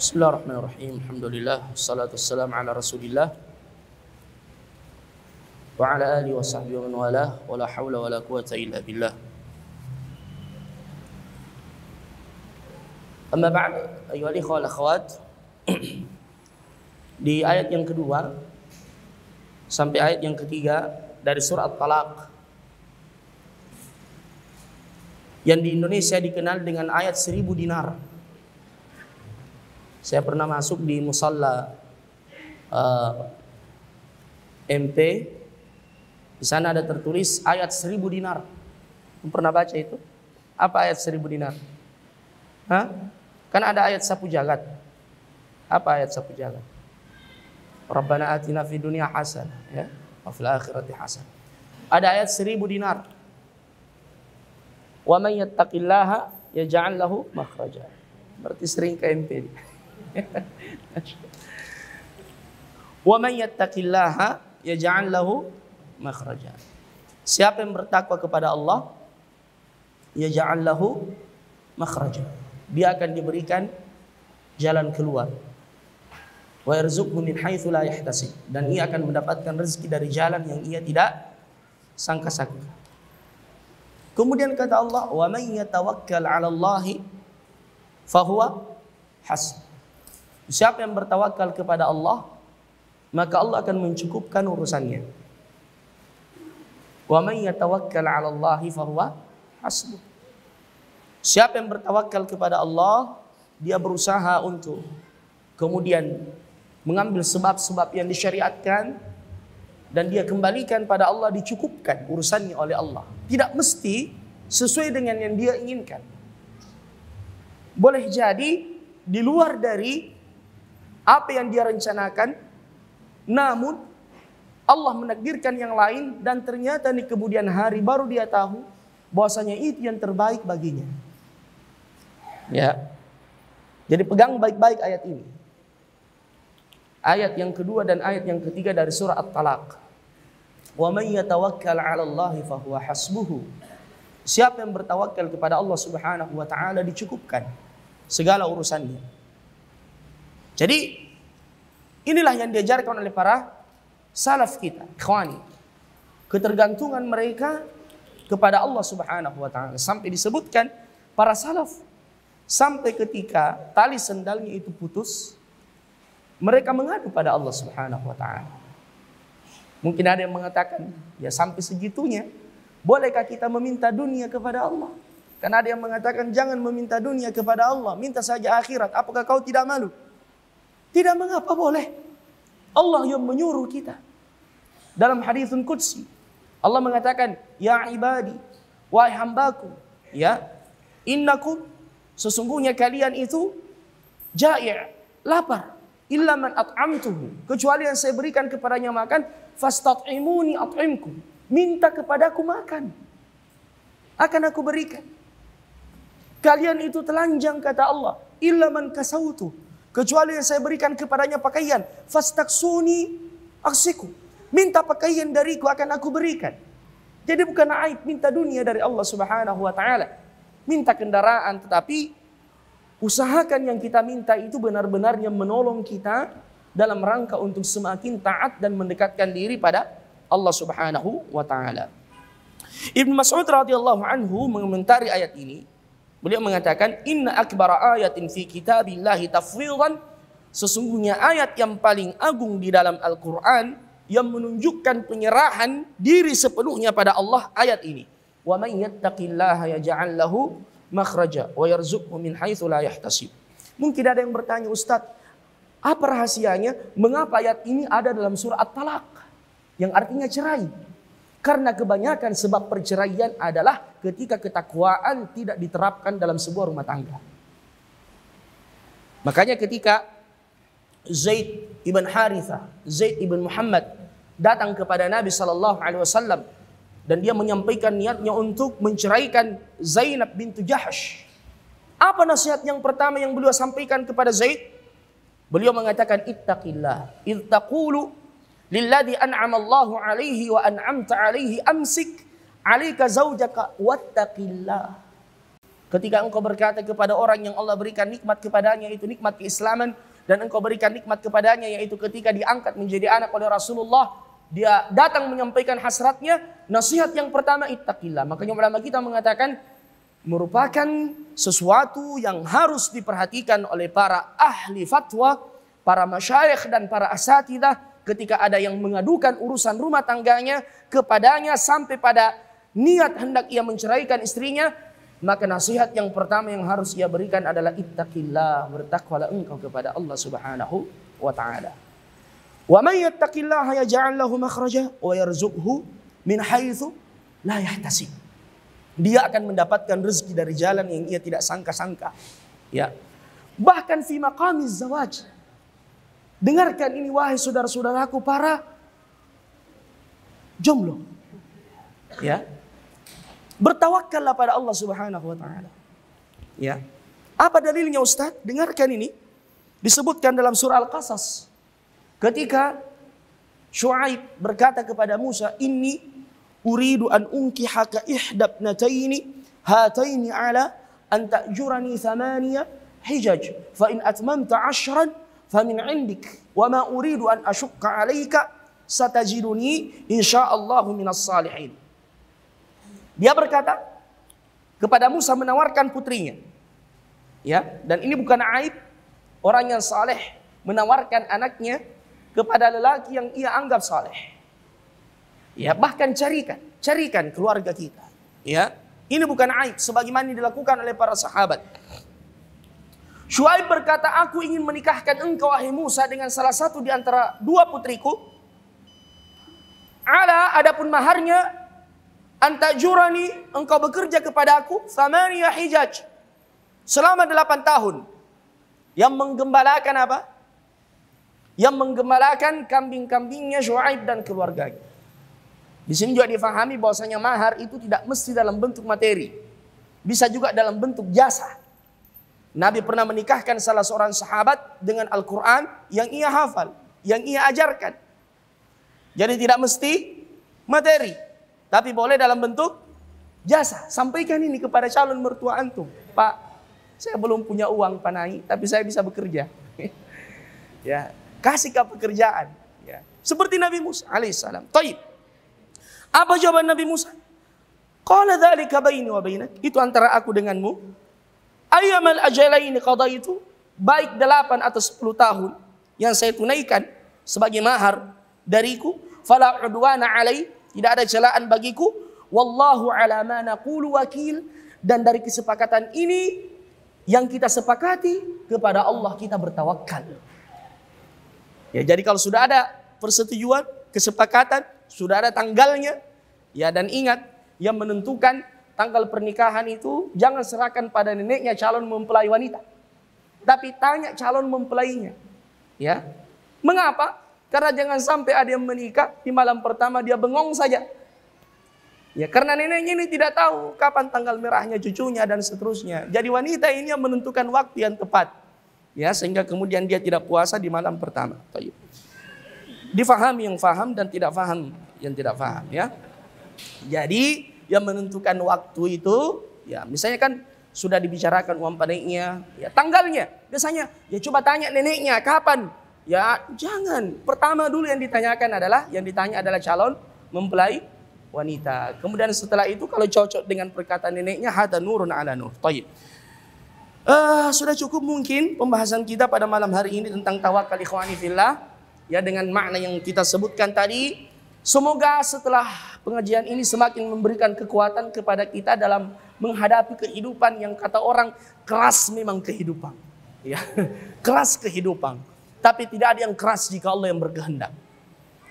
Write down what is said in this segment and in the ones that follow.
Bismillahirrahmanirrahim. Alhamdulillah, wassalatu wassalamu ala Rasulillah wa ala alihi wa sahbihi wa man walah, wa la hawla wa la quwwata illa billah. Amma ba'd, ayyuhal ikhwah wal akhwat. Di ayat yang kedua sampai ayat yang ketiga dari surah At-Talaq, yang di Indonesia dikenal dengan ayat 1000 dinar. Saya pernah masuk di musalla MP. Di sana ada tertulis ayat 1000 dinar. Pernah baca itu? Apa ayat 1000 dinar? Hah? Kan ada ayat sapu jagat. Apa ayat sapu jagat? Rabbana atina fid dunya hasanah, ya, wa fil akhirati hasanah. Ada ayat 1000 dinar. Wa may yattaqillaha yaj'al lahu makhraja. Berarti sering ke MP. Wa may yattaqillaha yaj'al lahu makhraja. Siapa yang bertakwa kepada Allah, yaj'al lahu makhraja, dia akan diberikan jalan keluar. Wa yarzuqhu min haitsu la yahtasib, dan ia akan mendapatkan rezeki dari jalan yang ia tidak sangka-sangka. Kemudian kata Allah, wa may yatawakkal 'ala Allahi fahuwa hasbuh. Siapa yang bertawakal kepada Allah, maka Allah akan mencukupkan urusannya. Wa may yatawakkal 'ala Allahi fahuwa hasbuh. Siapa yang bertawakal kepada Allah, dia berusaha untuk kemudian mengambil sebab-sebab yang disyariatkan dan dia kembalikan pada Allah, dicukupkan urusannya oleh Allah. Tidak mesti sesuai dengan yang dia inginkan. Boleh jadi di luar dari apa yang dia rencanakan, namun Allah menakdirkan yang lain, dan ternyata di kemudian hari baru dia tahu bahwasanya itu yang terbaik baginya. Ya. Jadi pegang baik-baik ayat ini. Ayat yang kedua dan ayat yang ketiga dari surah At-Talaq. Wa may yatawakkal 'ala Allahi fahuwa hasbuhu. Siapa yang bertawakal kepada Allah Subhanahu wa taala, dicukupkan segala urusannya. Jadi inilah yang diajarkan oleh para salaf kita, ikhwani. Ketergantungan mereka kepada Allah Subhanahu wa taala, sampai disebutkan para salaf sampai ketika tali sendalnya itu putus, mereka mengadu pada Allah Subhanahu wa taala. Mungkin ada yang mengatakan, ya sampai segitunya, bolehkah kita meminta dunia kepada Allah? Karena ada yang mengatakan, jangan meminta dunia kepada Allah, minta saja akhirat. Apakah kau tidak malu? Tidak mengapa, boleh. Allah yang menyuruh kita. Dalam haditsun qudsi, Allah mengatakan, ya ibadi, wahai hambaku, ya, innakum, sesungguhnya kalian itu jai', lapar, illa man at'amtuhu, kecuali yang saya berikan kepadanya makan, fastat'imuni at'imkum, minta kepadaku makan, akan aku berikan. Kalian itu telanjang, kata Allah, illa man kasautu, kecuali yang saya berikan kepadanya pakaian, fastaksuni aksiku, minta pakaian dariku akan aku berikan. Jadi bukan aib minta dunia dari Allah Subhanahu wa taala. Minta kendaraan, tetapi usahakan yang kita minta itu benar-benarnya menolong kita dalam rangka untuk semakin taat dan mendekatkan diri pada Allah Subhanahu wa taala. Ibnu Mas'ud radhiyallahu anhu mengomentari ayat ini. Beliau mengatakan, inna akbara ayatin fi kitabillahi tafwidhan, sesungguhnya ayat yang paling agung di dalam Al-Qur'an yang menunjukkan penyerahan diri sepenuhnya pada Allah, ayat ini. Wa may yattaqillaha yaj'al lahu makhraja wa yarzuqhu min haitsu la yahtasib. Mungkin ada yang bertanya, Ustaz, apa rahasianya mengapa ayat ini ada dalam surah At-Talaq yang artinya cerai? Karena kebanyakan sebab perceraian adalah ketika ketakwaan tidak diterapkan dalam sebuah rumah tangga. Makanya ketika Zaid ibn Harithah, Zaid ibn Muhammad datang kepada Nabi SAW dan dia menyampaikan niatnya untuk menceraikan Zainab bintu Jahsh. Apa nasihat yang pertama yang beliau sampaikan kepada Zaid? Beliau mengatakan, ittaqillah idh taqulu lilladzi an'ama Allahu 'alaihi wa an'amta 'alaihi amsik 'alaika zaujaka wattaqillah. Ketika engkau berkata kepada orang yang Allah berikan nikmat kepadanya, itu nikmat keislaman, dan engkau berikan nikmat kepadanya, yaitu ketika diangkat menjadi anak oleh Rasulullah, dia datang menyampaikan hasratnya, nasihat yang pertama, ittaqillah. Makanya ulama kita mengatakan, merupakan sesuatu yang harus diperhatikan oleh para ahli fatwa, para masyayikh dan para asatidah, ketika ada yang mengadukan urusan rumah tangganya kepadanya sampai pada niat hendak ia menceraikan istrinya, maka nasihat yang pertama yang harus ia berikan adalah ittaqillah, bertakwalah engkau kepada Allah Subhanahu wa taala. Wa may yattaqillaha yaj'al lahu makhraja wa yarzuqhu min haitsu la yahtasib. Dia akan mendapatkan rezeki dari jalan yang ia tidak sangka-sangka. Ya. Bahkan fi maqamiz zawaj. Dengarkan ini wahai saudara-saudaraku para jomblo. Ya. Bertawakkallah pada Allah Subhanahu wa taala. Ya. Apa dalilnya Ustaz? Dengarkan ini. Disebutkan dalam surah Al-Qasas. Ketika Syuaib berkata kepada Musa, "Inni uridu an unkihaka ihdab nataini hataini ala an ta'jurani thamaniya hijaj fa in atmamta 'ashran fa min 'indik wa ma uridu an ashukka 'alaika satajiduni insyaallahu minas salihin." Dia berkata kepada Musa menawarkan putrinya. Ya, dan ini bukan aib orang yang saleh menawarkan anaknya kepada lelaki yang ia anggap saleh. Ya, bahkan carikan keluarga kita. Ya, ini bukan aib sebagaimana dilakukan oleh para sahabat. Syuaib berkata, "Aku ingin menikahkan engkau wahai Musa dengan salah satu di antara dua putriku. Adapun maharnya antajurani, engkau bekerja kepada aku thamaniya hijaj, selama 8 tahun. Yang menggembalakan apa? Yang menggembalakan kambing-kambingnya Syuaib dan keluarganya. Di sini juga difahami bahwasanya mahar itu tidak mesti dalam bentuk materi. Bisa juga dalam bentuk jasa. Nabi pernah menikahkan salah seorang sahabat dengan Al-Quran yang ia hafal, yang ia ajarkan. Jadi tidak mesti materi. Tapi boleh dalam bentuk jasa. Sampaikan ini kepada calon mertua antum. Pak, saya belum punya uang panai, tapi saya bisa bekerja. Ya, kasih ke pekerjaan. Ya. Seperti Nabi Musa alaihissalam. Taib. Apa jawaban Nabi Musa? Qala dzalika baini wa bainak. Itu antara aku denganmu. Ayyamal ajalaini qadaitu. Baik 8 atau 10 tahun yang saya tunaikan sebagai mahar dariku. Fala udwana alai. Tidak ada celaan bagiku. Wallahu ala ma naqulu wakil. Dan dari kesepakatan ini yang kita sepakati, kepada Allah kita bertawakal. Ya, jadi kalau sudah ada persetujuan, kesepakatan, sudah ada tanggalnya, ya, dan ingat yang menentukan tanggal pernikahan itu jangan serahkan pada neneknya calon mempelai wanita, tapi tanya calon mempelainya. Ya. Mengapa? Karena jangan sampai ada yang menikah di malam pertama dia bengong saja. Ya, karena neneknya ini tidak tahu kapan tanggal merahnya cucunya dan seterusnya. Jadi wanita ini yang menentukan waktu yang tepat. Ya, sehingga kemudian dia tidak puasa di malam pertama. Difahami yang faham dan tidak faham yang tidak faham, ya. Jadi yang menentukan waktu itu, ya, misalnya kan sudah dibicarakan uang panainya, ya, tanggalnya. Biasanya ya coba tanya neneknya kapan. Ya, jangan. Pertama dulu yang ditanya adalah calon mempelai wanita. Kemudian setelah itu kalau cocok dengan perkataan neneknya, hada nurun ala nur. Taib. Sudah cukup mungkin pembahasan kita pada malam hari ini tentang tawakal ikhwani fillah. Ya, dengan makna yang kita sebutkan tadi. Semoga setelah pengajian ini semakin memberikan kekuatan kepada kita dalam menghadapi kehidupan yang kata orang keras memang kehidupan. Ya, keras kehidupan. Tapi tidak ada yang keras jika Allah yang berkehendak.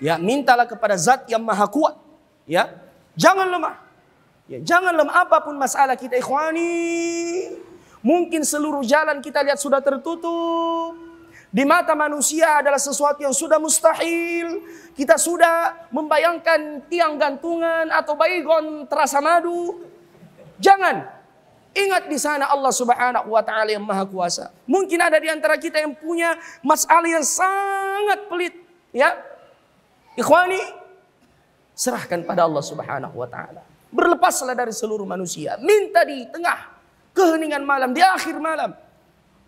Ya, mintalah kepada Zat yang Maha Kuat. Ya, jangan lemah. Ya, jangan lemah apapun masalah kita ikhwani. Mungkin seluruh jalan kita lihat sudah tertutup. Di mata manusia adalah sesuatu yang sudah mustahil. Kita sudah membayangkan tiang gantungan atau baygon terasa madu. Jangan. Ingat di sana Allah Subhanahu wa taala yang Maha Kuasa. Mungkin ada di antara kita yang punya masalah yang sangat pelit, ya. Ikhwani, serahkan pada Allah Subhanahu wa taala. Berlepaslah dari seluruh manusia. Minta di tengah keheningan malam, di akhir malam.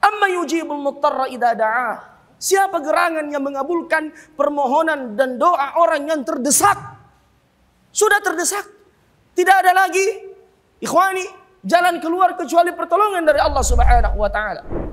Amma yujibul muttarra idza da'ah. Siapa gerangan yang mengabulkan permohonan dan doa orang yang terdesak? Sudah terdesak. Tidak ada lagi, ikhwani, jalan keluar kecuali pertolongan dari Allah Subhanahu wa taala.